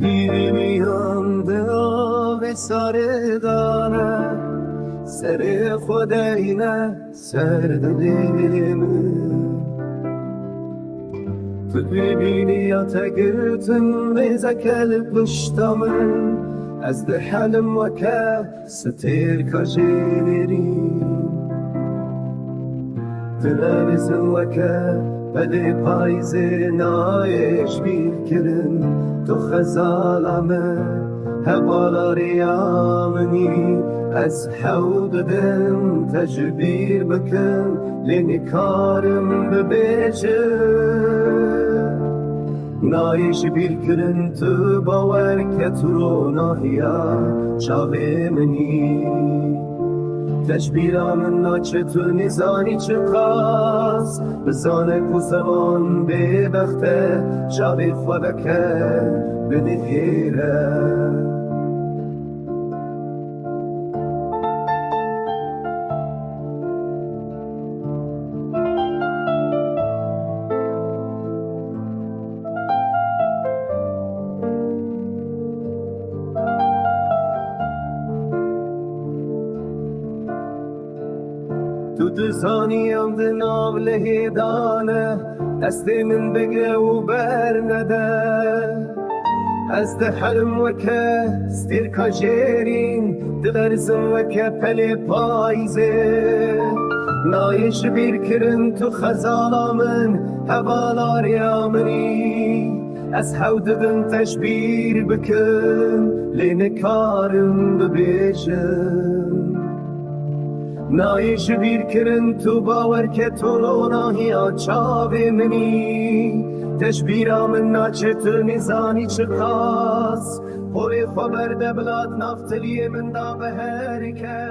گیری میانده آب سر دانه سر خودینه سر دلیم تو ببینی یا تگرتن بیزه کل پشتامن از ده حلم وکه ستیر کجیری تلویزن وکه بلی پایزه نایش بیر کرن تو خزالمه هوالاری آمنی از حود دم تجبیر بکن لنکارم ببیجه نایش بیر کرن تو باور که تو رو ناهیا چاوه منی تشبیرام ناچه تو نیزانی چه خاص بزانه کوسوان به بخته چاوه خودکه بده هیره تو دزانیم ده نابله دانه دست من بگه و بر نده از ده حلم وکه ستیر کجیرین دلرزم وکه پل پایزه نایش بیر کرن تو خزالا من حوالاری آمنی از حوددن تشبیر بکن لینکارم ببیجم نایش بیر کرن تو باور که تو رو ناهی چاوه منی تشبیرام ناچه تو نیزانی چه خاص خوری خبر دبلات نفتلی من دا به هر که